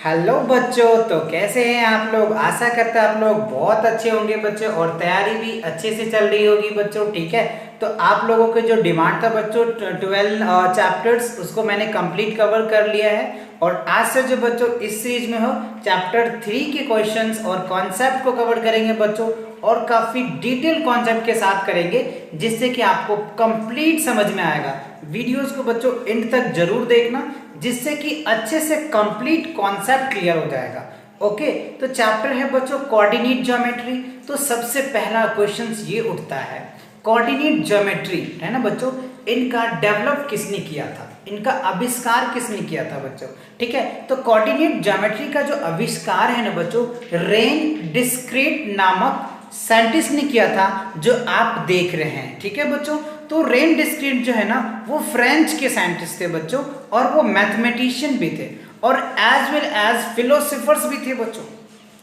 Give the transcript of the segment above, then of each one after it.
Hello बच्चों, तो कैसे हैं आप लोग। आशा करते हैं आप लोग बहुत अच्छे होंगे बच्चों, और तैयारी भी अच्छे से चल रही होगी बच्चों। ठीक है, तो आप लोगों के जो डिमांड था बच्चों 12 चैप्टर्स, उसको मैंने कंप्लीट कवर कर लिया है। और आज से जो बच्चों इस सीरीज में हो चैप्टर 3 के क्वेश्चंस और कॉन्सेप्ट को कवर करेंगे बच्चों, और काफ़ी डिटेल कॉन्सेप्ट के साथ करेंगे, जिससे कि आपको कंप्लीट समझ में आएगा। वीडियोस को बच्चों एंड तक जरूर देखना, जिससे कि अच्छे से कंप्लीट कॉन्सेप्ट क्लियर हो जाएगा। ओके, तो चैप्टर है बच्चों कोऑर्डिनेट ज्योमेट्री। तो सबसे पहला क्वेश्चन ये उठता है, कोऑर्डिनेट ज्योमेट्री है ना बच्चों, इनका डेवलप किसने किया था, इनका आविष्कार किसने किया था बच्चों। ठीक है, तो कोऑर्डिनेट ज्योमेट्री का जो आविष्कार है ना बच्चों, रेन डिस्क्रीट नामक साइंटिस्ट ने किया था, जो आप देख रहे हैं। ठीक है बच्चों, तो रेन डिस्क्रीट जो है ना, वो फ्रेंच के साइंटिस्ट थे बच्चों, और वो मैथमेटिशियन भी थे, और एज वेल एज फिलोसोफर्स भी थे बच्चों।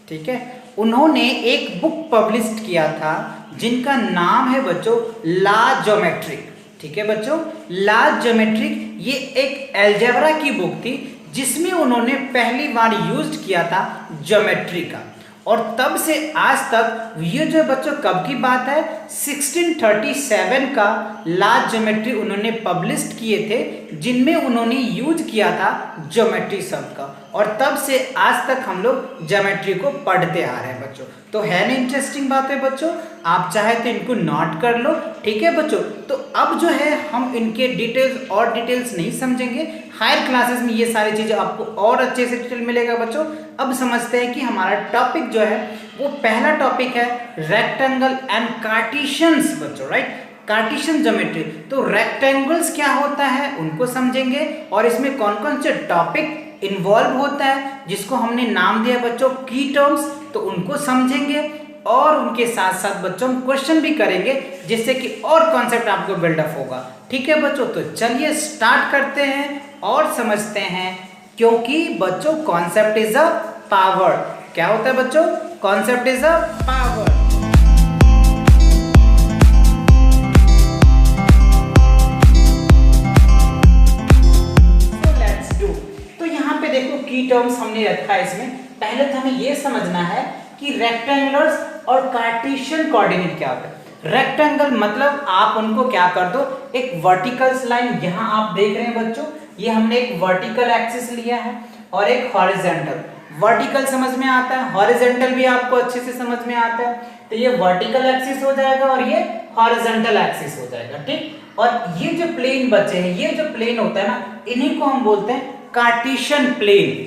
ठीक है, उन्होंने एक बुक पब्लिश किया था जिनका नाम है बच्चों ला ज्योमेट्रिक। ठीक है बच्चों, ला ज्योमेट्रिक ये एक अलजेब्रा की बुक थी, जिसमें उन्होंने पहली बार यूज किया था ज्योमेट्री का। और तब से आज तक ये जो बच्चों कब की बात है, 1637 का ला ज्योमेट्री उन्होंने पब्लिश किए थे, जिनमें उन्होंने यूज किया था ज्योमेट्री शब्द का। और तब से आज तक हम लोग ज्योमेट्री को पढ़ते आ रहे हैं बच्चों। तो है ना इंटरेस्टिंग बात है बच्चों, आप चाहे तो इनको नोट कर लो। ठीक है बच्चों, तो अब जो है हम इनके डिटेल्स और डिटेल्स नहीं समझेंगे, हायर क्लासेस में ये सारी चीज़ें आपको और अच्छे से डिटेल मिलेगा बच्चों। अब समझते हैं कि हमारा टॉपिक जो है वो पहला टॉपिक है रेक्टेंगल एंड कार्टेशियंस बच्चों, राइट। कार्टेशियन ज्योमेट्री, तो रेक्टेंगल्स क्या होता है उनको समझेंगे, और इसमें कौन कौन से टॉपिक इन्वॉल्व होता है, जिसको हमने नाम दिया बच्चों की टर्म्स, तो उनको समझेंगे। और उनके साथ साथ बच्चों हम क्वेश्चन भी करेंगे, जिससे कि और कॉन्सेप्ट आपको बिल्डअप होगा। ठीक है बच्चों, तो चलिए स्टार्ट करते हैं और समझते हैं, क्योंकि बच्चों कॉन्सेप्ट इज अ पावर। क्या होता है बच्चों, concept is a power. So let's do। तो यहाँ पे देखो की टर्म्स हमने रखा है इसमें। पहले तो हमें ये समझना है कि रेक्टेंगुलर्स और कार्टेशियन कोऑर्डिनेट क्या होता है। रेक्टेंगल मतलब आप उनको क्या कर दो, एक वर्टिकल लाइन, यहाँ आप देख रहे हैं बच्चों, ये हमने एक वर्टिकल एक्सिस लिया है और एक हॉरिजॉन्टल। वर्टिकल समझ में आता है, हॉरिजॉन्टल भी आपको अच्छे से समझ में आता है। तो ये वर्टिकल एक्सिस हो जाएगा और ये हॉरिजॉन्टल एक्सिस हो जाएगा। ठीक, और ये जो प्लेन बचे हैं, ये जो प्लेन होता है ना, इन्हीं को हम बोलते हैं कार्टेशियन प्लेन।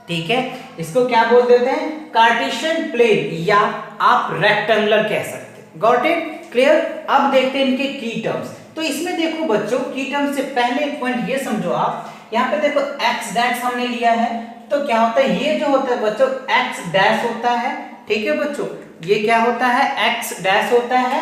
ठीक है, इसको क्या बोल देते हैं, कार्टेशियन प्लेन, या आप रेक्टेंगुलर कह सकते हैं। Got it, clear. अब देखते हैं इनके की टर्म्स। तो इसमें देखो बच्चों, की टर्म्स से पहले एक पॉइंट ये समझो आप, यहाँ पे देखो एक्स डैश हमने लिया है, तो क्या होता है, ये जो होता है बच्चों एक्स डैश होता है। ठीक है बच्चों, ये क्या होता है, एक्स डैश होता है,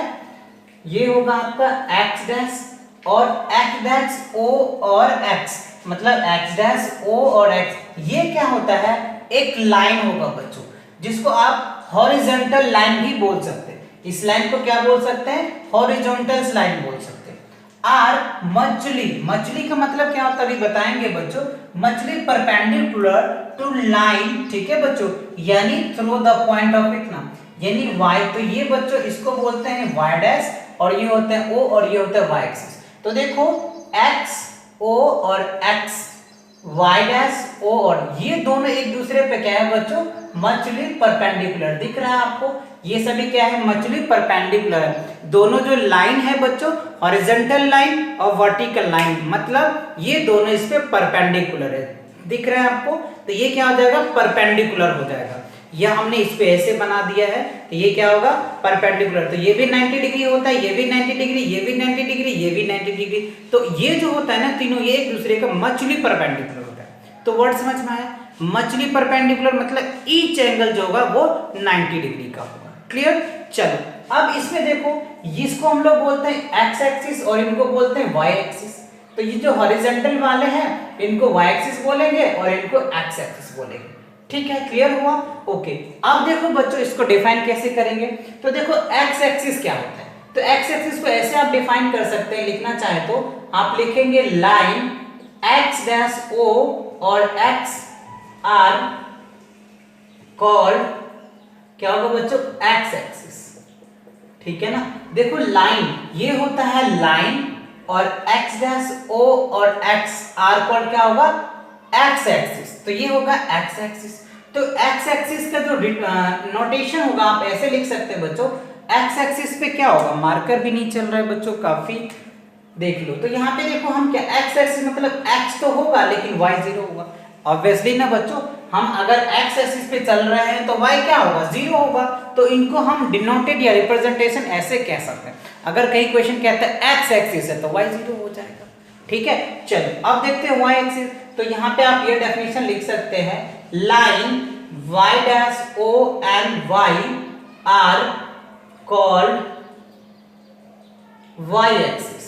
ये होगा आपका एक्स डैश, और एक्स डैश ओ और एक्स, मतलब एक्स डैश ओ और एक्स, ये क्या होता है, एक लाइन होगा बच्चों, जिसको आप हॉरिजॉन्टल लाइन भी बोल सकते हैं। इस लाइन को क्या बोल सकते हैं, हॉरिजॉन्टल लाइन बोल सकते हैं। आर मछली, मछली का मतलब क्या होता है अभी बताएंगे बच्चों। मछली परपेंडिकुलर टू लाइन, ठीक है बच्चों, यानी थ्रू द पॉइंट ऑफ इतना, यानी वाई। तो ये बच्चों इसको बोलते हैं वाई डैश, और ये होता है ओ, और ये होता है वाई एक्सिस। तो देखो एक्स ओ और एक्स वाई डैश ओ, और ये दोनों एक दूसरे पे क्या है बच्चों, मछली परपेंडिकुलर। दिख रहा है आपको, ये सभी क्या है, मछली परपेंडिकुलर है। दोनों जो लाइन है बच्चों, हॉरिजॉन्टल लाइन और वर्टिकल लाइन, मतलब ये दोनों इस पे परपेंडिकुलर है। दिख रहा है आपको, तो ये क्या हो जाएगा, परपेंडिकुलर हो जाएगा। या हमने इस पे ऐसे बना दिया है, तो ये क्या होगा, परपेंडिकुलर। तो ये भी 90 डिग्री होता है, ये भी 90 डिग्री, ये भी 90 डिग्री, ये भी 90 डिग्री। तो ये जो होता है ना तीनों, ये एक दूसरे का मछली परपेंडिकुलर होता है। तो वर्ड समझ में आया, मछली परपेंडिकुलर मतलब ईच एंगल जो होगा वो 90 डिग्री का होगा। क्लियर। चलो अब इसमें देखो, इसको हम लोग बोलते हैं एक्स एक्सिस और इनको बोलते हैं वाई एक्सिस। तो ये जो हॉरिजॉन्टल वाले हैं इनको वाई एक्सिस बोलेंगे और इनको एक्स एक्सिस बोलेंगे। ठीक है, क्लियर हुआ। ओके, अब देखो बच्चों इसको डिफाइन कैसे करेंगे। तो देखो एक्स एक्सिस क्या होता है, तो एक्स एक्सिस को ऐसे आप डिफाइन कर सकते हैं, लिखना चाहे तो आप लिखेंगे लाइन एक्स डैश ओ और एक्स आर कॉल्ड क्या होगा बच्चों, एक्स एक्सिस। ठीक है ना, देखो लाइन ये होता है लाइन, और एक्स डैश ओ और एक्स आर कॉल्ड क्या होगा, एक्स एक्सिस। तो ये होगा एक्स एक्सिस। तो एक्स एक्सिस का जो नोटेशन होगा आप ऐसे लिख सकते हैं बच्चों, एक्स एक्सिस पे क्या होगा, मार्कर भी नहीं चल रहा है बच्चों, काफी देख लो। तो यहाँ पे देखो हम क्या, एक्स एक्सिस मतलब एक्स तो होगा लेकिन वाई जीरो होगा। ऑब्वियसली ना बच्चों, हम अगर एक्स एक्सिस पे चल रहे हैं तो वाई क्या होगा, जीरो होगा। तो इनको हम डिनोटेड या रिप्रेजेंटेशन ऐसे कह सकते हैं। अगर कहीं क्वेश्चन कहता है एक्स एक्सिस है तो वाई जीरो हो जाएगा। ठीक है, चलो अब देखते हैं वाई एक्सिस। तो यहाँ पे आप ये डेफिनेशन लिख सकते हैं, line Y dash O and Y are called Y axis.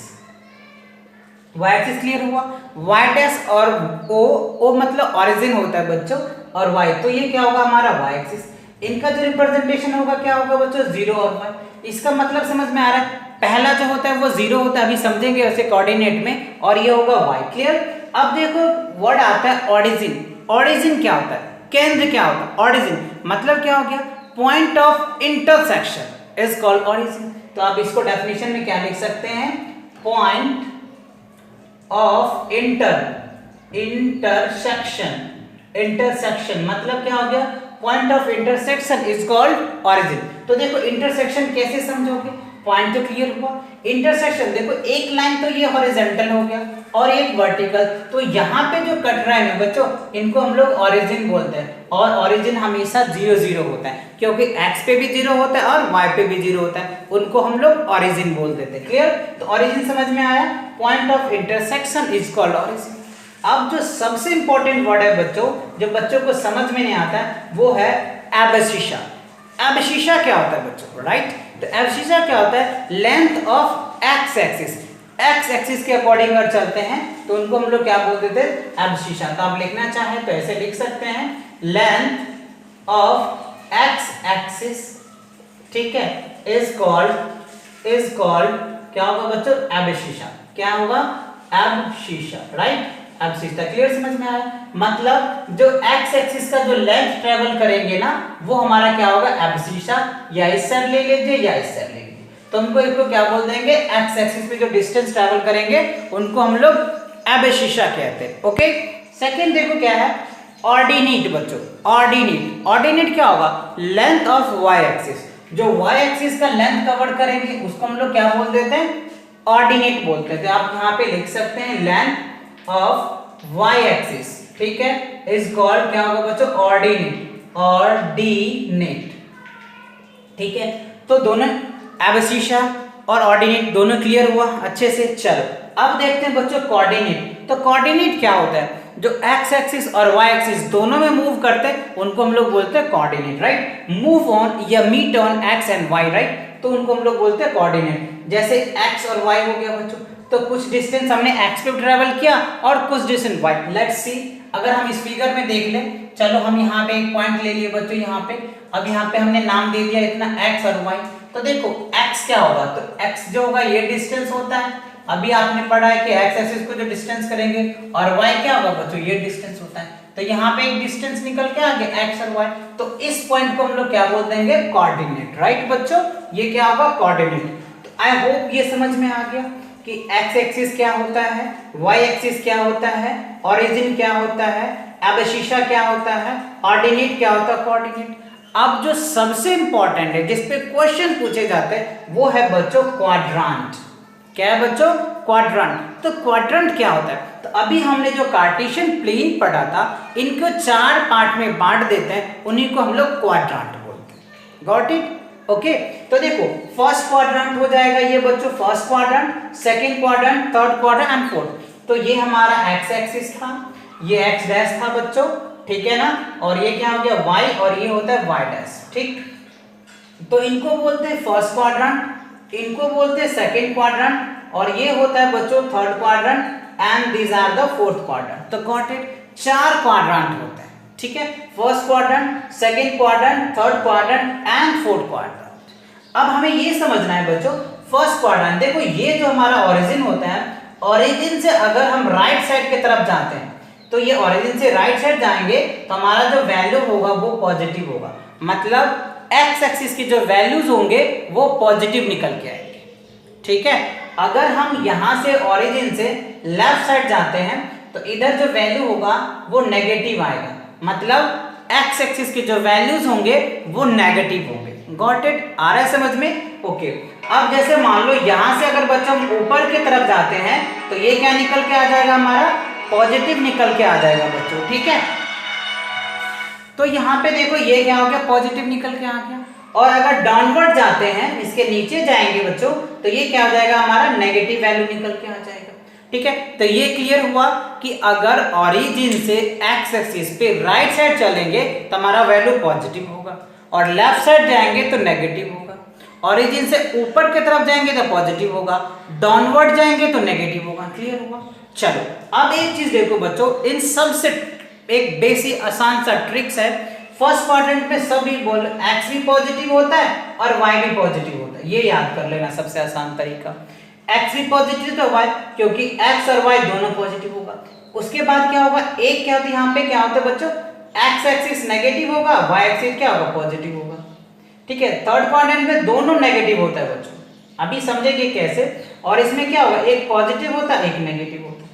Y axis clear हुआ। वाई डैश और ओ मतलब ओरिजिन होता है बच्चों, और वाई, तो ये क्या होगा हमारा वाई एक्सिस। इनका जो रिप्रेजेंटेशन होगा क्या होगा बच्चों, जीरो और वाई। इसका मतलब समझ में आ रहा है, पहला जो होता है वो जीरो होता है, अभी समझेंगे उसे कोऑर्डिनेट में, और ये होगा वाई। क्लियर। अब देखो वर्ड आता है ओरिजिन। ओरिजिन क्या होता है, केंद्र क्या होता है, ओरिजिन मतलब क्या हो गया, point of intersection is called origin. तो आप इसको डेफिनेशन में क्या लिख सकते हैं, पॉइंट ऑफ इंटरसेक्शन मतलब क्या हो गया, point of intersection is called origin. तो देखो इंटरसेक्शन कैसे समझोगे, पॉइंट तो क्लियर हुआ, इंटरसेक्शन देखो एक लाइन तो ये हॉरिजॉन्टल हो गया और एक वर्टिकल, तो यहाँ पे जो कट रहा है ना बच्चों, इनको हम लोग ओरिजिन बोलते हैं। और ओरिजिन हमेशा 0 0 होता है, क्योंकि एक्स पे भी 0 होता है और वाई पे भी 0 होता है, उनको हम लोग ओरिजिन बोल देते हैं। क्लियर। तो ओरिजिन समझ में आया, point of intersection is called origin. अब जो सबसे इंपॉर्टेंट वर्ड है बच्चों, जो बच्चों को समझ में नहीं आता है, वो है एब्सिसा। एब्सिसा क्या होता है बच्चों, राइट। तो एब्सिसा क्या होता है, length of x axis. X axis के अकॉर्डिंग अगर चलते हैं तो उनको हम लोग क्या बोल देते हैं, एब्सिसा। तो आप लिखना चाहें तो ऐसे लिख सकते हैं, लेंथ ऑफ एक्स एक्सिस, ठीक है, इज कॉल्ड क्या होगा बच्चों, एब्सिसा। क्या होगा, एब्सिसा, राइट। एब्सिसा क्लियर, समझ में आया। मतलब जो एक्स एक्सिस का जो लेंथ ट्रेवल करेंगे ना, वो हमारा क्या होगा, एब्सिसा। या इस साइड ले लीजिए या इस साइड ले लीजिए, तो हमको इसको क्या बोल देंगे, एक्स एक्सिस पे जो डिस्टेंस ट्रेवल करेंगे उनको हम लोग एब्सिसा कहते हैं। ओके। सेकंड देखो क्या है, ऑर्डिनेट बच्चों। ऑर्डिनेट क्या होगा, लेंथ ऑफ वाई एक्सिस। जो वाई एक्सिस का लेंथ कवर करेंगे उसको हम लोग क्या बोल देते हैं, ऑर्डिनेट बोलते हैं। तो आप यहाँ पे लिख सकते हैं, लेंथ ऑफ वाई एक्सिस, ठीक है, इज कॉल्ड क्या होगा बच्चों, ऑर्डिनेट। ठीक है, तो दोनों एब्सिसा और ऑर्डिनेट दोनों क्लियर हुआ अच्छे से। चलो अब देखते हैं बच्चों कोऑर्डिनेट। तो कोऑर्डिनेट क्या होता है, जो एक्स एक्सिस और वाई एक्सिस दोनों में मूव करते हैं उनको हम लोग बोलते हैं कोऑर्डिनेट, राइट। मूव ऑन या meet on X and Y, right, तो उनको हम लोग बोलते हैं कोऑर्डिनेट। जैसे एक्स और वाई हो गया बच्चों, तो कुछ डिस्टेंस हमने एक्स पे ट्रेवल किया और कुछ डिस्टेंस वाई। लेट्स सी, अगर हम इस फिगर में देख लें, चलो हम यहाँ पे एक पॉइंट ले लिए बच्चों, यहाँ पे अब यहाँ पे हमने नाम दे दिया इतना एक्स और वाई। तो देखो x क्या होगा, तो x जो होगा ये डिस्टेंस होता है, अभी आपने पढ़ा है कि x एक्सिस को जो डिस्टेंस करेंगे, और y क्या होगा बच्चों, ये डिस्टेंस होता है। तो यहाँ पे एक डिस्टेंस निकल के आ गया x और y, तो इस पॉइंट को हम लोग क्या बोल देंगे, कोऑर्डिनेट, राइट बच्चों। ये क्या होगा, कोऑर्डिनेट। तो आई होप ये समझ में आ गया कि x एक्सिस क्या होता है, y एक्सिस क्या होता है, ओरिजिन क्या होता है, एब्सिसा क्या होता है, ऑर्डिनेट क्या होता है, कोऑर्डिनेट। अब जो सबसे इंपॉर्टेंट है, जिस पे क्वेश्चन पूछे जाते हैं, वो है बच्चों क्वाड्रेंट। क्या है बच्चों, क्वाड्रेंट। तो क्वाड्रेंट क्या होता है, तो अभी हमने जो कार्टेशियन प्लेन पढ़ा था, इनको 4 पार्ट में बांट देते हैं, उन्हीं को हम लोग क्वाड्रेंट बोलते हैं। Got it. ओके। तो देखो फर्स्ट क्वाड्रेंट हो जाएगा ये बच्चों, first quadrant, second quadrant, third quadrant and fourth. तो ये हमारा एक्स एक्सिस था, ये एक्स डैश था बच्चों, ठीक है ना, और ये क्या हो गया y, और ये होता है y डैश, ठीक। तो इनको बोलते हैं फर्स्ट क्वाड्रेंट, इनको बोलते हैं सेकंड क्वाड्रेंट, और ये होता है बच्चों third quadrant, and these are the fourth quadrant. तो गॉट इट, 4 क्वाड्रेंट होते हैं, ठीक है, first quadrant, second quadrant, third quadrant and fourth quadrant. अब हमें ये समझना है बच्चों, फर्स्ट क्वाड्रेंट, देखो ये जो हमारा ओरिजिन होता है, ओरिजिन से अगर हम राइट साइड की तरफ जाते हैं, तो ये ओरिजिन से राइट साइड जाएंगे तो हमारा जो वैल्यू होगा वो पॉजिटिव होगा, मतलब एक्स एक्सिस की जो वैल्यूज होंगे वो पॉजिटिव निकल के आएंगे। ठीक है, अगर हम यहां से ओरिजिन से लेफ्ट साइड जाते हैं तो इधर जो वैल्यू होगा वो नेगेटिव आएगा, मतलब एक्स एक्सिस के जो वैल्यूज होंगे वो नेगेटिव होंगे। Got it? आ रहा है समझ में? ओके। अब जैसे मान लो यहां से अगर बच्चा हम ऊपर की तरफ जाते हैं तो ये क्या निकल के आ जाएगा, हमारा पॉजिटिव निकल के आ जाएगा बच्चों। ठीक है, तो यहाँ पे देखो ये क्या हो गया, पॉजिटिव निकल के आ गया। और अगर डाउनवर्ड जाते हैं, इसके नीचे जाएंगे बच्चों, तो ये क्या हो जाएगा, हमारा नेगेटिव वैल्यू निकल के आ जाएगा। ठीक है, तो ये क्लियर हुआ कि अगर ओरिजिन से एक्स एक्सिस पे राइट साइड चलेंगे तो हमारा वैल्यू पॉजिटिव होगा, और लेफ्ट साइड जाएंगे तो नेगेटिव होगा। ओरिजिन से ऊपर की तरफ जाएंगे तो पॉजिटिव होगा, डाउनवर्ड जाएंगे तो नेगेटिव होगा। क्लियर हुआ? चलो अब एक चीज देखो बच्चों, इन सब से एक बेसिक आसान सा ट्रिक्स है। फर्स्ट क्वाड्रेंट में सभी बोल एक्स भी पॉजिटिव होता है और वाई भी पॉजिटिव होता है, ये याद कर लेना सबसे आसान तरीका। एक्स भी पॉजिटिव तो वाई, क्योंकि एक्स और वाई दोनों पॉजिटिव होगा। उसके बाद क्या होगा, एक क्या होता है यहाँ पे, क्या होता है बच्चों, एक्स एक्सिस नेगेटिव होगा, वाई एक्सिस क्या होगा, पॉजिटिव होगा। ठीक है, थर्ड क्वाड्रेंट में दोनों नेगेटिव होता है बच्चों, अभी समझेंगे कैसे। और इसमें क्या होगा, एक पॉजिटिव होता है, एक नेगेटिव होता है।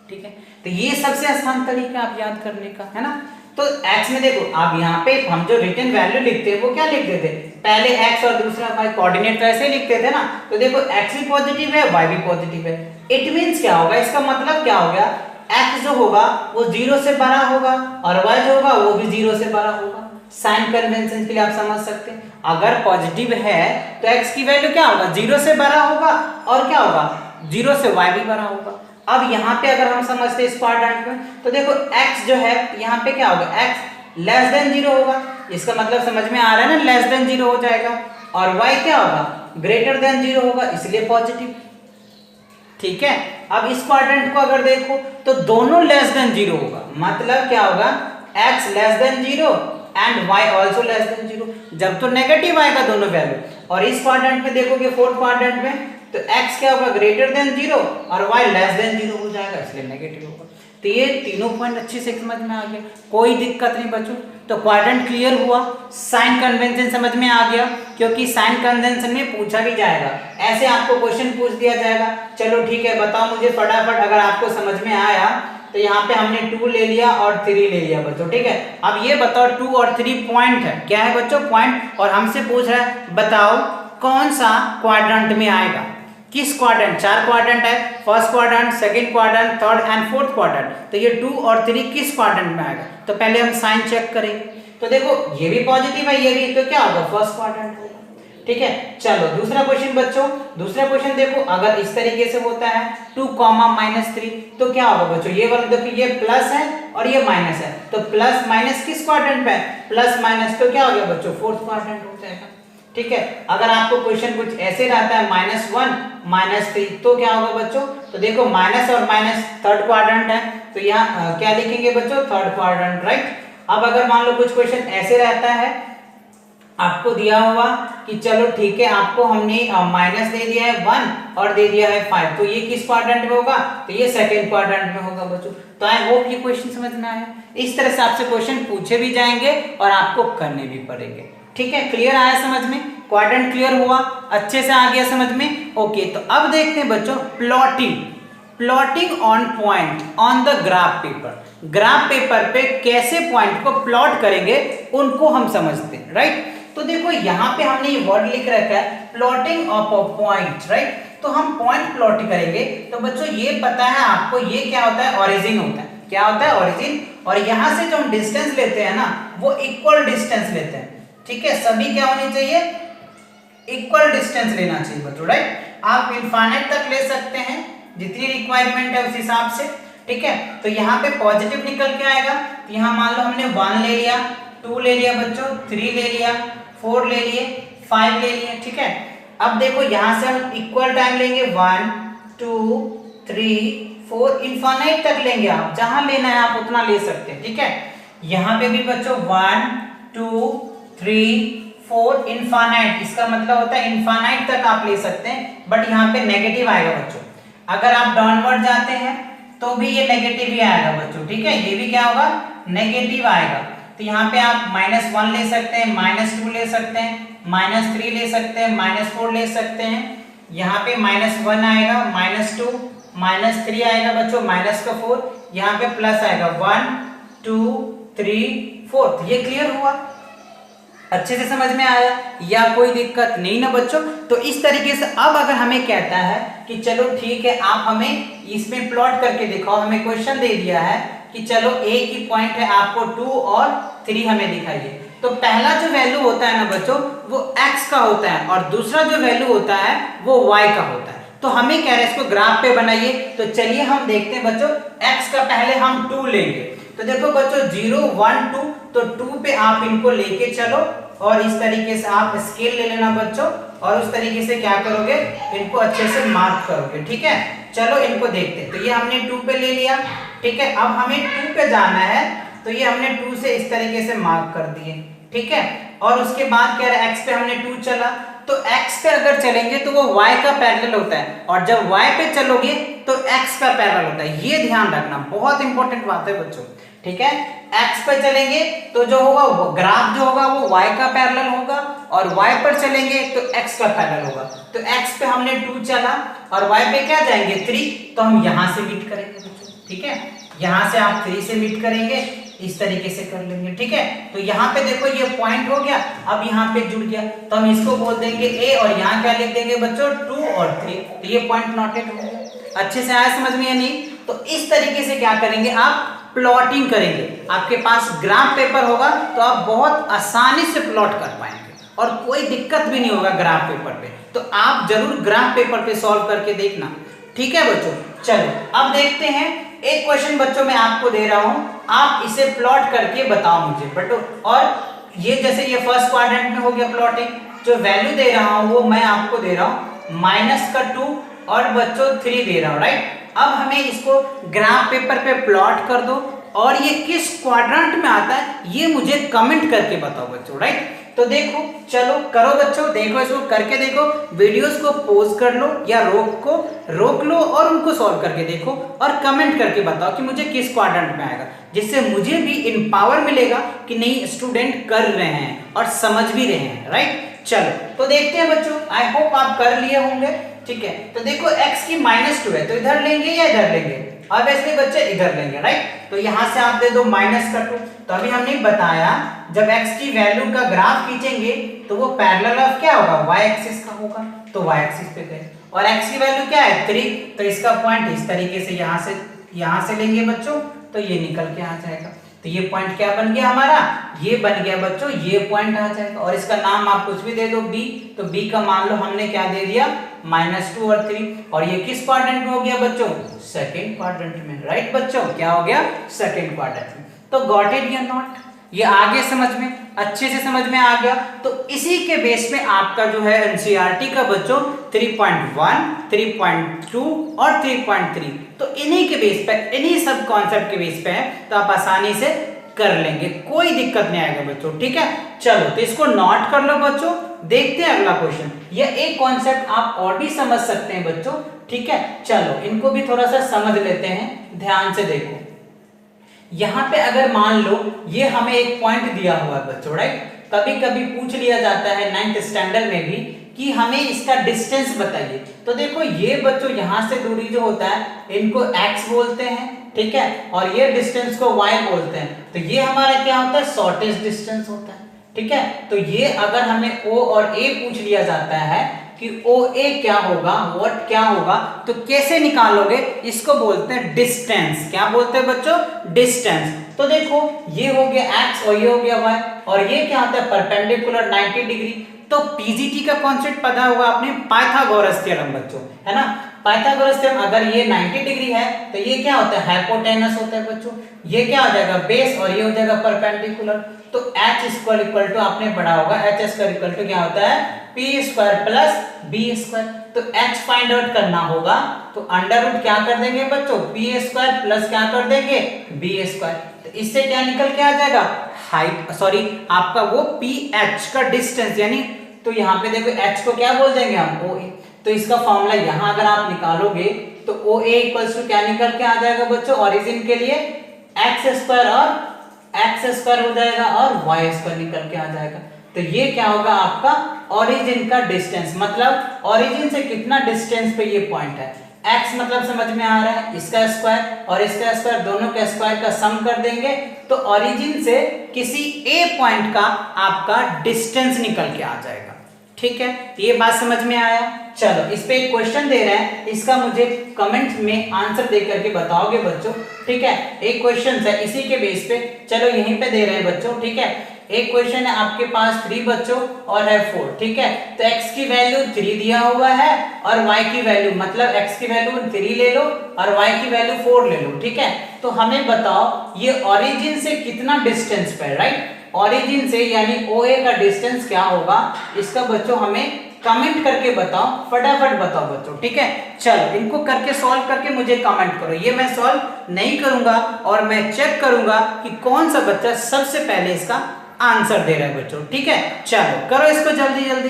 ठीक है, तो ये सबसे आसान तरीका आप याद करने का है ना। तो x में देखो, आप यहाँ पे हम जो रिटन वैल्यू लिखते हैं वो क्या लिखते थे, पहले x और दूसरा y, कोऑर्डिनेट तो ऐसे लिखते थे ना। तो देखो x भी पॉजिटिव है, y भी पॉजिटिव है। इट मींस क्या होगा, इसका मतलब क्या हो गया, x जो होगा वो 0 से बड़ा होगा और y जो होगा वो भी 0 से बड़ा होगा। साइन कन्वेंशन के लिए आप समझ सकते हैं, अगर पॉजिटिव है तो x की वैल्यू क्या होगा, 0 से बड़ा होगा, और क्या होगा, 0 से y भी बड़ा होगा। अब यहाँ पे अगर हम समझते हैं इस क्वाड्रेंट में, तो देखो x जो है यहाँ पे क्या होगा, x लेस देन 0 होगा, इसका मतलब समझ में आ रहा है ना, लेस देन 0 हो जाएगा। और y क्या होगा, ग्रेटर देन 0 होगा, इसलिए पॉजिटिव। ठीक है, अब इस क्वाड्रेंट को अगर देखो तो दोनों लेस देन 0 होगा, मतलब क्या होगा, x less than 0 and y also less than 0, जब तो नेगेटिव आएगा दोनों वैल्यू। और इस क्वाड्रेंट में देखोगे, फोर्थ क्वाड्रेंट में, तो x क्या होगा, ग्रेटर देन 0 और y लेस देन 0 हो जाएगा, इसलिए नेगेटिव होगा। तो ये तीनों पॉइंट अच्छे से समझ में आ गया, कोई दिक्कत नहीं बच्चों। तो क्वाड्रेंट क्लियर हुआ, साइन कन्वेंशन समझ में आ गया, क्योंकि साइन कन्वेंशन में पूछा भी जाएगा, ऐसे आपको क्वेश्चन पूछ दिया जाएगा। चलो ठीक है, बताओ मुझे फटाफट, अगर आपको समझ में आया तो यहाँ पे हमने 2 ले लिया और 3 ले लिया बच्चों। ठीक है, अब ये बताओ 2 और 3 पॉइंट है, क्या है बच्चों, पॉइंट। और हमसे पूछ रहा है बताओ कौन सा क्वाड्रेंट में आएगा, किस क्वाड्रेंट, 4 क्वाड्रेंट है, first quadrant, second quadrant, third and fourth quadrant, तो ये 2 और 3 किस क्वाड्रेंट में आएगा। तो पहले हम साइन चेक करेंगे, तो देखो ये भी पॉजिटिव है, ये भी, तो क्या होगा, फर्स्ट क्वाड्रेंट होगा। ठीक है, चलो दूसरा क्वेश्चन बच्चों, दूसरा क्वेश्चन देखो, अगर इस तरीके से होता है 2, -3, तो क्या होगा बच्चों, ये वाला देखो, ये प्लस है और ये माइनस है, तो प्लस माइनस किस क्वाड्रेंट में, प्लस माइनस, तो क्या हो गया बच्चों, फोर्थ क्वाड्रेंट हो जाएगा। ठीक है, अगर आपको क्वेश्चन कुछ ऐसे रहता है -1 -3, तो क्या होगा बच्चों, तो देखो माइनस और माइनस थर्ड क्वाड्रेंट है, तो यहाँ क्या लिखेंगे बच्चों, थर्ड क्वाड्रेंट, राइट। अब अगर मान लो कुछ क्वेश्चन ऐसे रहता है, आपको दिया हुआ कि चलो ठीक है, आपको हमने माइनस दे दिया है 1 और दे दिया है 5, तो ये किस क्वाड्रेंट में होगा, तो ये सेकंड क्वाड्रेंट में होगा बच्चों। तो आई होप ये क्वेश्चन समझ में आया। इस तरह से आपसे क्वेश्चन पूछे भी जाएंगे और आपको करने भी पड़ेंगे। ठीक है, क्लियर आया समझ में, क्वाड्रेंट क्लियर हुआ, अच्छे से आ गया समझ में। ओके, तो अब देखते हैं बच्चों plotting on point on the graph paper. Graph paper पे कैसे पॉइंट को प्लॉट करेंगे उनको हम समझते हैं, राइट। तो देखो यहाँ पे हमने ये वर्ड लिख रखा है, plotting of a point, right. तो हम पॉइंट प्लॉट करेंगे, तो बच्चों ये पता है आपको, ये क्या होता है, ओरिजिन होता है। क्या होता है, ओरिजिन। और यहाँ से जो हम डिस्टेंस लेते हैं ना, वो इक्वल डिस्टेंस लेते हैं। ठीक है, सभी क्या होनी चाहिए, इक्वल डिस्टेंस लेना चाहिए बच्चों, राइट। आप इनफाइनाइट तक ले सकते हैं, जितनी रिक्वायरमेंट है उस हिसाब से। ठीक है, तो यहाँ पे पॉजिटिव निकल के आएगा, तो यहाँ मान लो हमने 1 ले लिया, 2 ले लिया बच्चों, 3 ले लिया, 4 ले लिए, 5 ले लिए। ठीक है, अब देखो यहाँ से हम इक्वल टाइम लेंगे, 1 2 3 4, इनफाइनाइट तक लेंगे, आप जहां लेना है आप उतना ले सकते हैं। ठीक है, यहाँ पे भी बच्चों 1 2 3 4, इनफाइनाइट, इसका मतलब होता है इनफाइनाइट तक आप ले सकते हैं, बट यहाँ पे नेगेटिव आएगा बच्चों। अगर आप डाउनवर्ड जाते हैं तो भी ये नेगेटिव ही आएगा बच्चों, ठीक है, ये भी क्या होगा, नेगेटिव आएगा। तो यहाँ पे आप -1 ले सकते हैं, -2 ले सकते हैं, -3 ले सकते हैं, -4 ले सकते हैं। यहाँ पे -1 आएगा, -2, -3 आएगा बच्चों, -4, यहाँ पे प्लस आएगा 1 2 3 4। ये क्लियर हुआ, अच्छे से समझ में आया या कोई दिक्कत नहीं ना बच्चों। तो इस तरीके से अब अगर हमें कहता है कि चलो ठीक है आप हमें इसमें प्लॉट करके दिखाओ, हमें क्वेश्चन दे दिया है कि चलो एक ही पॉइंट है, आपको 2 और 3 हमें दिखाइए। तो पहला जो वैल्यू होता है ना बच्चों वो x का होता है और दूसरा जो वैल्यू होता है वो y का होता है। तो हमें कह रहे हैं इसको ग्राफ पे बनाइए। तो चलिए हम देखते हैं बच्चों, x का पहले हम 2 लेंगे। तो देखो बच्चों 0 1 2, तो 2 पे आप इनको लेके चलो और इस तरीके से आप स्केल ले लेना बच्चों और उस तरीके से क्या करोगे, इनको अच्छे से मार्क करोगे, ठीक है। चलो इनको देखते हैं। तो ये हमने 2 पे ले लिया, ठीक है। अब हमें 2 पे जाना है, तो ये हमने 2 से इस तरीके से मार्क कर दिए, ठीक है। और उसके बाद क्या है, x पे हमने 2 चला, तो x पे अगर चलेंगे तो वो y का पैरेलल होता है और जब y पे चलोगे तो x का पैरेलल होता है। ये ध्यान रखना, बहुत इंपॉर्टेंट बात है बच्चों, ठीक है। x पे चलेंगे तो जो होगा वो ग्राफ जो होगा वो y का पैरेलल होगा और y पर चलेंगे तो x का पैरेलल होगा। तो x पे हमने 2 चला और y पे क्या जाएंगे 3, तो हम यहां से मीट करेंगे बच्चों, ठीक है। यहां से आप 3 से मीट करेंगे, इस तरीके से कर लेंगे, ठीक है। तो यहाँ पे देखो ये पॉइंट हो गया, अब यहाँ पे जुड़ गया, तो हम इसको बोल देंगे a और यहाँ क्या लिख देंगे बच्चों 2 और 3। तो ये पॉइंट नोटेड हो गया। अच्छे से आया समझ में या नहीं? तो इस तरीके से क्या करेंगे, आप प्लॉटिंग करेंगे। आपके पास ग्राफ पेपर होगा तो आप बहुत आसानी से प्लॉट कर पाएंगे और कोई दिक्कत भी नहीं होगा ग्राफ पेपर पे। तो आप जरूर ग्राफ पेपर पे सॉल्व करके देखना, ठीक है बच्चों। चलो अब देखते हैं, एक क्वेश्चन बच्चों मैं आपको दे रहा हूं, आप इसे प्लॉट करके बताओ मुझे बटो। और ये जैसे ये फर्स्ट क्वाड्रेंट में हो गया प्लॉटिंग, जो वैल्यू दे रहा हूं वो मैं आपको दे रहा हूं -2 और बच्चों 3 दे रहा हूं, राइट। अब हमें इसको ग्राफ पेपर पे प्लॉट कर दो और ये किस क्वाड्रेंट में आता है ये मुझे कमेंट करके बताओ बच्चों, राइट। तो देखो, चलो करो बच्चों, देखो इसको करके देखो, वीडियोस को पॉज कर लो या रोक लो और उनको सॉल्व करके देखो और कमेंट करके बताओ कि मुझे किस क्वाड्रेंट में आएगा, जिससे मुझे भी एम्पावर मिलेगा कि नहीं स्टूडेंट कर रहे हैं और समझ भी रहे हैं, राइट। चलो तो देखते हैं बच्चों, आई होप आप कर लिए होंगे, ठीक है। तो देखो x की -2 है, तो इधर लेंगे या इधर लेंगे, ऑब्वियसली बच्चे इधर लेंगे, राइट। तो यहां से आप दे दो -2। तो अभी हमने बताया जब x की वैल्यू का ग्राफ खींचेंगे तो वो पैरेलल ऑफ क्या होगा, y एक्सिस का होगा, तो y एक्सिस पे गए। और x की वैल्यू क्या है 3, तो इसका पॉइंट इस तरीके से यहां से लेंगे बच्चों, तो ये निकल के आ जाएगा। तो ये पॉइंट क्या बन गया हमारा, ये बन गया बच्चों, ये पॉइंट आ जाएगा। और इसका नाम आप कुछ भी दे दो b, तो b का मान लो हमने क्या दे दिया -2 और 3। और ये किस क्वाड्रेंट में हो गया बच्चों, सेकंड क्वाड्रेंट में, राइट बच्चों, क्या हो गया सेकंड क्वाड्रेंट में। तो गॉट इट या नॉट, ये आगे समझ में, अच्छे से समझ में आ गया। तो इसी के बेस में आपका जो है एनसीईआरटी का बच्चों 3.1, 3.2 और 3.3, तो इन्हीं के बेस पे, इन्हीं सब कॉन्सेप्ट के बेस पे है, तो आप आसानी से कर लेंगे, कोई दिक्कत नहीं आएगा बच्चों, ठीक है। चलो तो इसको नोट कर लो बच्चों, देखते हैं अगला क्वेश्चन। ये एक कॉन्सेप्ट आप और भी समझ सकते हैं बच्चों, ठीक है। चलो इनको भी थोड़ा सा समझ लेते हैं, ध्यान से देखो। यहां पे अगर मान लो ये हमें एक पॉइंट दिया हुआ है बच्चों, राइट। कभी कभी पूछ लिया जाता है 9th स्टैंडर्ड में भी कि हमें इसका डिस्टेंस बताइए। तो देखो ये बच्चों यहां से दूरी जो होता है इनको x बोलते हैं, ठीक है, और ये डिस्टेंस को y बोलते हैं। तो ये हमारा क्या होता है, शॉर्टेस्ट डिस्टेंस होता है, ठीक है। तो ये अगर हमें o और a पूछ लिया जाता है कि OA क्या होगा, व्हाट क्या होगा, तो कैसे निकालोगे, इसको बोलते हैं डिस्टेंस। क्या बोलते हैं बच्चों, डिस्टेंस। तो देखो ये हो गया x और ये हो गया y, और ये क्या होता है परपेंडिकुलर 90 डिग्री। तो पीजीटी का कॉन्सेप्ट पता होगा आपने, पाइथागोरस थ्योरम बच्चों, है ना। पाइथागोरस थ्योरम, अगर ये 90 डिग्री है तो ये क्या होता है हाइपोटेनस होता है बच्चों। ये क्या हो जाएगा बेस और ये हो जाएगा परपेंडिकुलर। तो h इक्वल टू आपने पढ़ा होगा, h स्क्वायर इक्वल टू क्या होता है p square plus b square. तो h फाइंड आउट करना होगा तो अंडर रूट क्या कर देंगे बच्चों, p स्क्वायर प्लस क्या कर देंगे b स्क्वायर। तो इससे क्या निकल के आ जाएगा हाइट, सॉरी आपका वो ph का डिस्टेंस, यानी तो यहाँ पे देखो h को क्या बोल देंगे हम OA। तो इसका फॉर्मूला यहाँ अगर आप निकालोगे तो OA इक्वल्स टू क्या निकल के आ जाएगा बच्चों, ओरिजिन के लिए एक्स स्क्वायर हो जाएगा और वाई स्क्वायर निकल के आ जाएगा। तो ये क्या होगा आपका ओरिजिन का डिस्टेंस, मतलब ओरिजिन से कितना डिस्टेंस पे ये पॉइंट है। x मतलब समझ में आ रहा है, इसका स्क्वायर और इसका स्क्वायर दोनों के स्क्वायर का सम कर देंगे तो ओरिजिन से किसी a पॉइंट का आपका डिस्टेंस निकल के आ जाएगा। ठीक है, ये बात समझ में आया। चलो इस पे एक क्वेश्चन दे रहे हैं, इसका मुझे कमेंट में आंसर दे करके बताओगे बच्चों। ठीक है, एक क्वेश्चन है इसी के बेस पे, चलो यहीं पे दे रहे हैं बच्चों। ठीक है, एक क्वेश्चन है आपके पास 3 बच्चों और है 4। ठीक है, तो x की वैल्यू 3 दिया हुआ है और y की वैल्यू, मतलब x की वैल्यू 3 ले लो और y की वैल्यू 4 ले लो। ठीक है, तो हमें बताओ ये ओरिजिन से कितना डिस्टेंस पे है, राइट। ओरिजिन से यानी OA का डिस्टेंस क्या होगा, इसका बच्चों हमें कमेंट करके बताओ, फटाफट बताओ बच्चों। ठीक है, चलो इनको करके सॉल्व करके मुझे कमेंट करो। ये मैं सॉल्व नहीं करूंगा और मैं चेक करूंगा कि कौन सा बच्चा सबसे पहले इसका आंसर दे रहा है बच्चों। ठीक है, चलो करो इसको जल्दी जल्दी।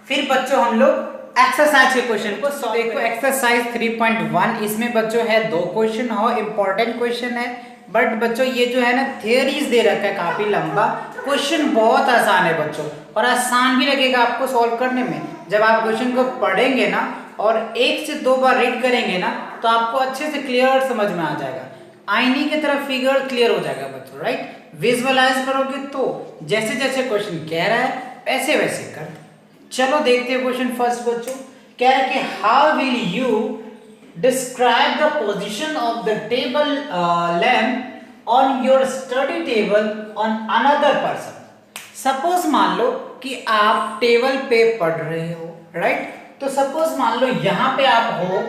फिर बच्चों हम लोग एक्सरसाइज के क्वेश्चन को सॉल्व। देखो एक्सरसाइज 3.1, इसमें बच्चों है 2 क्वेश्चन और इंपॉर्टेंट क्वेश्चन है। बट बच्चों ये जो है ना थियरीज दे रखा है काफी लंबा, क्वेश्चन बहुत आसान है बच्चों और आसान भी लगेगा आपको सॉल्व करने में। जब आप क्वेश्चन को पढ़ेंगे ना और 1 से 2 बार रीड करेंगे ना तो आपको अच्छे से क्लियर समझ में आ जाएगा, आईने की तरफ फिगर क्लियर हो जाएगा बच्चों, राइट। विजुअलाइज करोगे तो जैसे जैसे क्वेश्चन कह रहा है वैसे वैसे कर। चलो देखते हैं क्वेश्चन फर्स्ट बच्चों। कह रहा है कि how will you describe the position of the table lamp on your study table on another person. Suppose मान लो कि आप टेबल पे पढ़ रहे हो, राइट। तो सपोज मान लो यहां पे आप हो,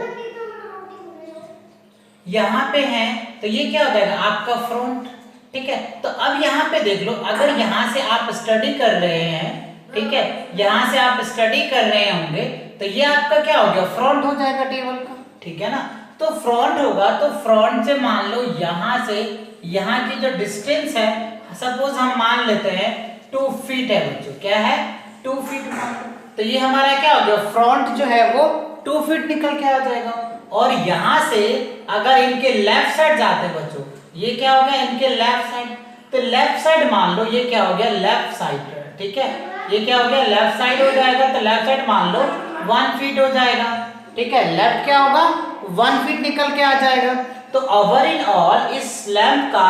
यहां पे हैं, तो ये क्या हो जाएगा आपका फ्रंट। ठीक है, तो अब यहाँ पे देख लो, अगर यहाँ से आप स्टडी कर रहे हैं, ठीक है, यहाँ से आप स्टडी कर रहे होंगे तो ये आपका क्या हो गया, फ्रंट हो जाएगा टेबल का। ठीक है ना, तो फ्रंट होगा तो फ्रंट से मान लो यहाँ से यहाँ की जो डिस्टेंस है, सपोज हम मान लेते हैं 2 फीट है बच्चों। क्या है, 2 फीट मान लो, तो ये हमारा क्या हो गया, फ्रंट जो है वो 2 फीट निकल के आ जाएगा। और यहाँ से अगर इनके लेफ्ट साइड जाते हैं बच्चों, ये क्या हो गया इनके लेफ्ट साइड, तो लेफ्ट साइड मान लो ये क्या हो गया लेफ्ट साइड। ठीक है, ये क्या हो गया लेफ्ट साइड हो जाएगा, तो लेफ्ट साइड मान लो 1 फीट हो जाएगा। ठीक है, लेफ्ट क्या होगा 1 फीट निकल के आ जाएगा। तो ओवर इन ऑल इस लैंप का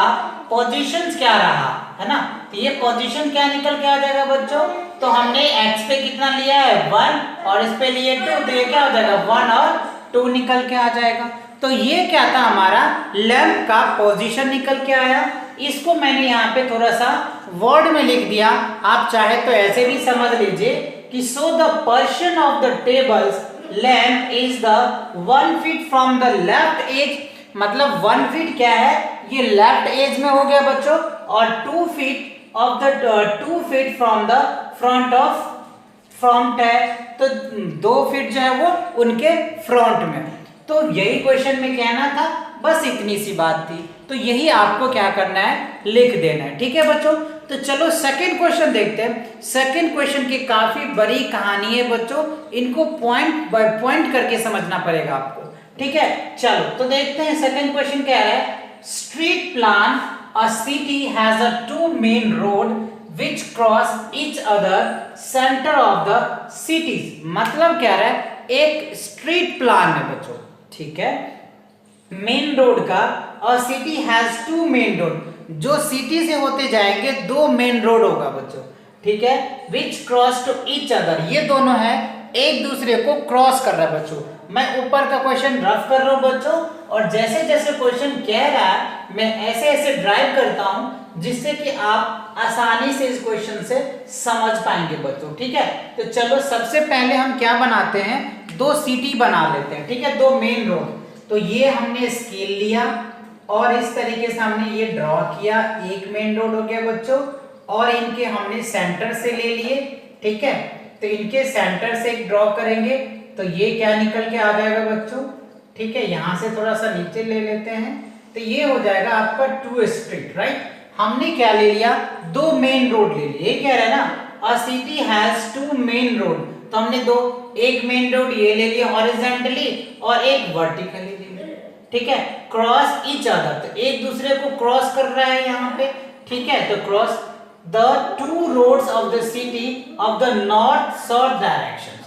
पोजीशन क्या रहा है ना, तो ये पोजीशन क्या निकल के आ जाएगा बच्चों। तो हमने x पे कितना लिया है 1 और इस पे लिए 2, तो ये क्या हो जाएगा 1 और 2 निकल के आ जाएगा। तो ये क्या था हमारा लैंप का पोजीशन निकल के आया। इसको मैंने यहाँ पे थोड़ा सा वर्ड में लिख दिया, आप चाहे तो ऐसे भी समझ लीजिए कि so the portion of the table's lamp is the 1 feet from the left edge, मतलब 1 फीट क्या है ये लेफ्ट एज में हो गया बच्चों, और 2 feet of the 2 feet from the front of front है, तो 2 फीट जो है वो उनके फ्रंट में। तो यही क्वेश्चन में कहना था, बस इतनी सी बात थी। तो यही आपको क्या करना है लिख देना है। ठीक है बच्चों, तो चलो सेकंड क्वेश्चन देखते हैं। सेकंड क्वेश्चन की काफी बड़ी कहानी है बच्चों, इनको पॉइंट बाय पॉइंट करके समझना पड़ेगा आपको। ठीक है, चलो तो देखते हैं सेकंड क्वेश्चन क्या है। Street plan a city has a 2 main road which cross each other center of the cities। मतलब क्या रहा है, एक स्ट्रीट प्लान है बच्चों, ठीक है, मेन रोड का, और सिटी हैज 2 मेन रोड, जो सिटी से होते जाएंगे 2 मेन रोड होगा बच्चों। ठीक है, which cross to each other, ये दोनों है एक दूसरे को क्रॉस कर रहा है बच्चों। मैं ऊपर का क्वेश्चन रफ कर रहा हूं बच्चों, और जैसे जैसे क्वेश्चन कह रहा है मैं ऐसे ऐसे ड्राइव करता हूं जिससे कि आप आसानी से इस क्वेश्चन से समझ पाएंगे बच्चों। ठीक है, तो चलो सबसे पहले हम क्या बनाते हैं, 2 सिटी बना लेते हैं। ठीक है, 2 मेन रोड, तो ये हमने स्केल लिया और इस तरीके से हमने ये ड्रॉ किया, एक मेन रोड हो गया बच्चों, और इनके हमने सेंटर से ले लिए। ठीक है, तो इनके सेंटर से एक ड्रॉ करेंगे तो ये क्या निकल के आ जाएगा बच्चों। ठीक है, यहां से थोड़ा सा नीचे ले लेते हैं, तो ये हो जाएगा आपका 2 स्ट्रीट, राइट। हमने क्या ले लिया 2 मेन रोड ले लिए, ये कह रहा है ना अ सिटी हैज 2 मेन रोड, तो तो हमने दो, एक मेन रोड ये ले लिया हॉरिजॉन्टली और एक वर्टिकली ले लिया, ठीक है, क्रॉस ईच अदर, तो एक दूसरे को क्रॉस कर रहा है यहाँ पे, ठीक है, तो cross the two roads of the city of the north south direction,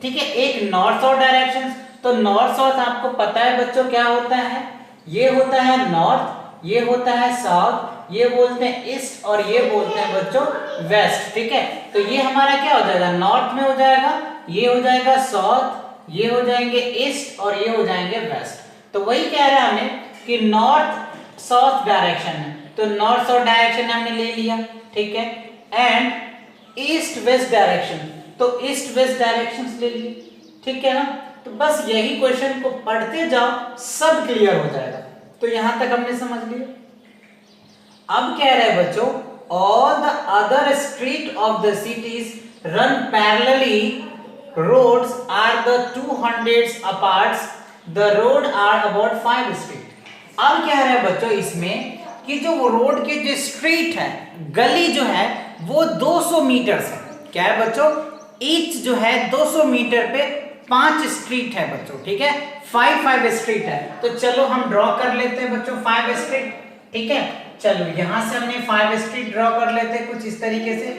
ठीक है, एक नॉर्थ साउथ डायरेक्शन, तो नॉर्थ साउथ आपको पता है बच्चों क्या होता है, ये होता है नॉर्थ, ये होता है साउथ, ये बोलते हैं ईस्ट और ये बोलते हैं बच्चों वेस्ट, ठीक है, तो ये हमारा क्या हो जाएगा, नॉर्थ में हो जाएगा, ये हो जाएगा साउथ, ये हो जाएंगे ईस्ट और ये हो जाएंगे वेस्ट, तो वही कह रहा है हमें कि नॉर्थ साउथ डायरेक्शन है, तो नॉर्थ साउथ डायरेक्शन हमने ले लिया, ठीक है, एंड ईस्ट वेस्ट डायरेक्शन, तो ईस्ट वेस्ट डायरेक्शंस ले लिए, ठीक है ना, तो बस यही क्वेश्चन को पढ़ते जाओ सब क्लियर हो जाएगा, तो यहां तक हमने समझ लिया। अब कह रहे हैं बच्चों, all the other street of the cities run parallelly, roads are the 200 apart, the road are about 5 street. अब कह रहे हैं बच्चों इसमें कि जो वो रोड के जो स्ट्रीट है, गली जो है वो 200 मीटर है, क्या है बच्चों, ईच जो है 200 मीटर पे 5 स्ट्रीट है बच्चों, ठीक है, 5 स्ट्रीट है, तो चलो हम ड्रॉ कर लेते हैं बच्चों 5 स्ट्रीट, ठीक है, चलो यहां से हमने 5 स्ट्रीट ड्रॉ कर लेते हैं कुछ इस तरीके से,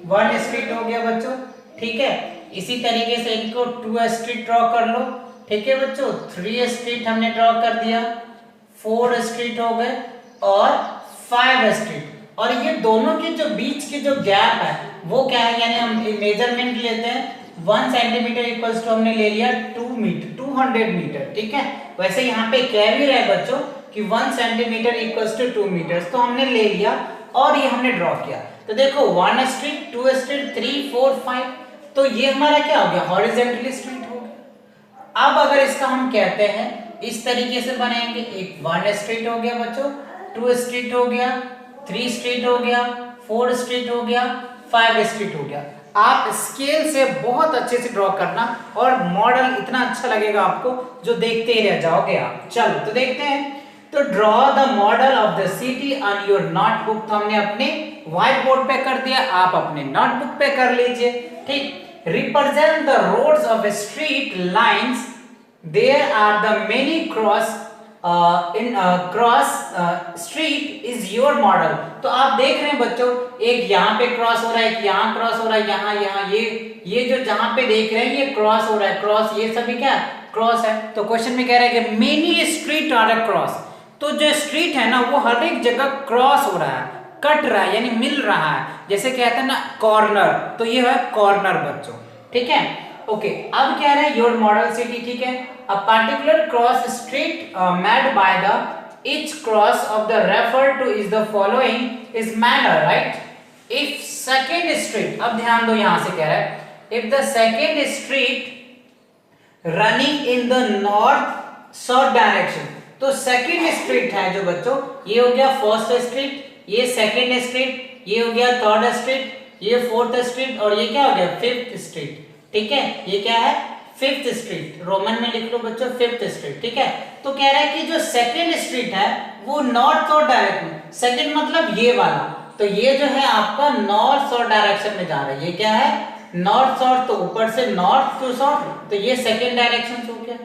1 स्ट्रीट हो गया बच्चों, ठीक है, इसी तरीके से इनको 2 स्ट्रीट ड्रॉ कर लो, ठीक है बच्चों, 3 स्ट्रीट हमने ड्रॉ कर दिया, 4 स्ट्रीट हो गए और 5 स्ट्रीट, और ये दोनों के जो बीच के जो गैप है वो क्या है, यानी हम मेजरमेंट लेते हैं 1 सेंटीमीटर इक्वल्स टू हमने ले लिया 2 मीटर, 200 मीटर, ठीक है, वैसे यहाँ पे कह भी रहे बच्चों कि 1 सेंटीमीटर इक्वल्स टू 2 मीटर, तो हमने ले लिया और ये हमने ड्रॉ किया, तो देखो 1 स्ट्रीट, 2 स्ट्रीट, 3, 4, 5, तो ये हमारा क्या हो गया, हॉरिजॉन्टली स्ट्रीट हो गया। अब अगर इसका हम कहते हैं इस तरीके से बनाएंगे, एक 1 स्ट्रीट हो गया बच्चों, 2 स्ट्रीट हो गया, 3 स्ट्रीट हो गया, 4 स्ट्रीट हो गया, 5 स्ट्रीट हो गया। आप स्केल से बहुत अच्छे से ड्रॉ करना और मॉडल इतना अच्छा लगेगा आपको जो देखते ही रह जाओगे आप। चलो तो देखते हैं, तो draw the model of the city on your notebook, तो हमने अपने व्हाइट बोर्ड पे कर दिया, आप अपने नोटबुक पे कर लीजिए, ठीक, represent the roads of street lines, there are the many cross in cross street is your model, तो आप देख रहे हैं बच्चों, एक यहाँ पे क्रॉस हो रहा है, एक यहाँ क्रॉस हो रहा है, यहाँ ये जो जहां पे देख रहे हैं ये क्रॉस हो रहा है, क्रॉस ये सभी क्या क्रॉस है, तो क्वेश्चन में कह रहा है कि many street are a cross, तो जो स्ट्रीट है ना वो हर एक जगह क्रॉस हो रहा है, कट रहा है, यानी मिल रहा है, जैसे कहते हैं ना कॉर्नर, तो ये है कॉर्नर बच्चों, ठीक है, ओके। अब कह रहे हैं योर मॉडल सिटी, ठीक है, a particular cross street made by the each cross of the referred to is the following is manner, right? If second street, अब ध्यान दो यहां से कह रहा है, if the second street running in the north south direction, तो second street है जो बच्चों, ये हो गया first street, ये second street, ये हो गया third street, ये fourth street और ये क्या हो गया fifth street, ठीक है, ये क्या है 5th स्ट्रीट, रोमन में लिख लो बच्चों 5th स्ट्रीट, ठीक है, तो कह रहा है कि जो सेकंड स्ट्रीट है वो नॉर्थ साउथ डायरेक्शन, सेकंड मतलब ये वाला, तो ये जो है आपका नॉर्थ साउथ डायरेक्शन में जा रहा है, ये क्या है नॉर्थ साउथ, तो ऊपर से नॉर्थ टू साउथ, तो ये सेकंड डायरेक्शन हो गया,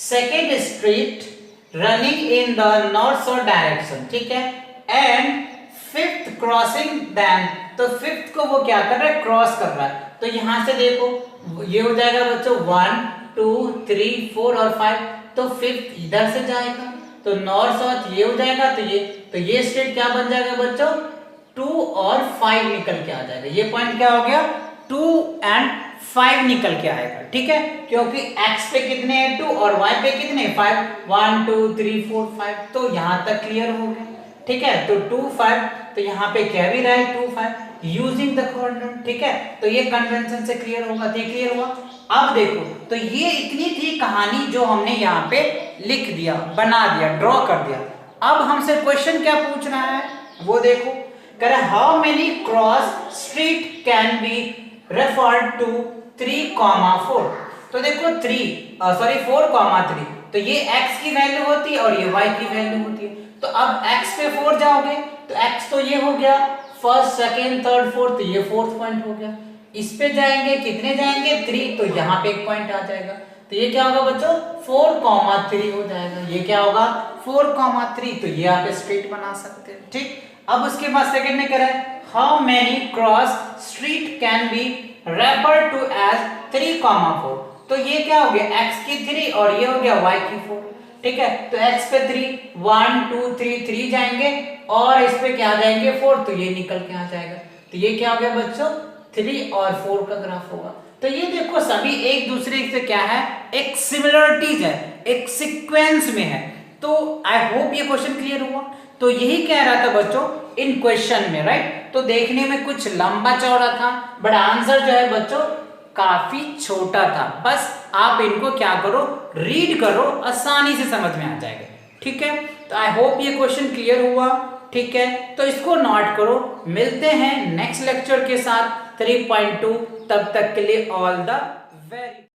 second street running in the north south direction, ठीक है, एंड 5th क्रॉसिंग देन, तो 5th को वो क्या कर रहा है क्रॉस कर रहा है, तो यहां से देखो ये हो जाएगा बच्चों 1 2 3 4 और 5, तो 5th इधर से जाएगा, तो नॉर्थ साउथ ये हो जाएगा, तो ये स्ट्रीट क्या बन जाएगा बच्चों 2 और 5 निकल के आ जाएगा, ये पॉइंट क्या हो गया 2 एंड 5 निकल के आएगा, ठीक है, क्योंकि x पे कितने हैं 2 और y पे कितने 5, 1 2 3 4 5, तो यहां तक क्लियर हो गया, ठीक है, तो 2 5, तो यहाँ पे क्या भी रहा है 2 5 यूजिंग द कॉर्नर, ठीक है, तो ये कन्वेंशन से क्लियर होगा, ये क्लियर हुआ। अब देखो, तो ये इतनी थी कहानी जो हमने यहाँ पे लिख दिया, बना दिया, ड्रॉ कर दिया। अब हमसे क्वेश्चन क्या पूछ रहा है वो देखो, कह रहा है how many cross street can be referred to 3,4, तो देखो 4,3, तो ये x की वैल्यू होती है और ये y की वैल्यू होती है, तो अब x पे 4 जाओगे तो x तो ये हो गया फर्स्ट सेकेंड थर्ड फोर्थ, ये फोर्थ पॉइंट हो गया, इस पे जाएंगे, कितने जाएंगे 3, तो यहाँ पे एक पॉइंट आ जाएगा। तो ये क्या होगा बच्चों 4,3 हो जाएगा। ये क्या होगा 4,3, तो ये आप स्ट्रीट बना सकते हैं। ठीक, अब उसके बाद सेकंड में कह रहा है how many cross street can be refer to as 3,4। तो ये क्या हो गया x की 3 और ये हो गया y की 4। ठीक है, तो x पे 3 1 2 3 3 जाएंगे और इस पे क्या जाएंगे 4, तो ये निकल के आ जाएगा। तो ये क्या हो गया बच्चों 3 और 4 का ग्राफ होगा। तो ये देखो सभी एक दूसरे से क्या है एक सिमिलरिटीज है, एक सीक्वेंस में है। तो आई होप ये क्वेश्चन क्लियर हुआ। तो यही कह रहा था बच्चों इन क्वेश्चन में, राइट। तो देखने में कुछ लंबा चौड़ा था बट आंसर जो है बच्चों काफी छोटा था। बस आप इनको क्या करो रीड करो, आसानी से समझ में आ जाएगा। ठीक है, तो आई होप ये क्वेश्चन क्लियर हुआ। ठीक है, तो इसको नोट करो। मिलते हैं नेक्स्ट लेक्चर के साथ 3.2। तब तक के लिए ऑल द वेरी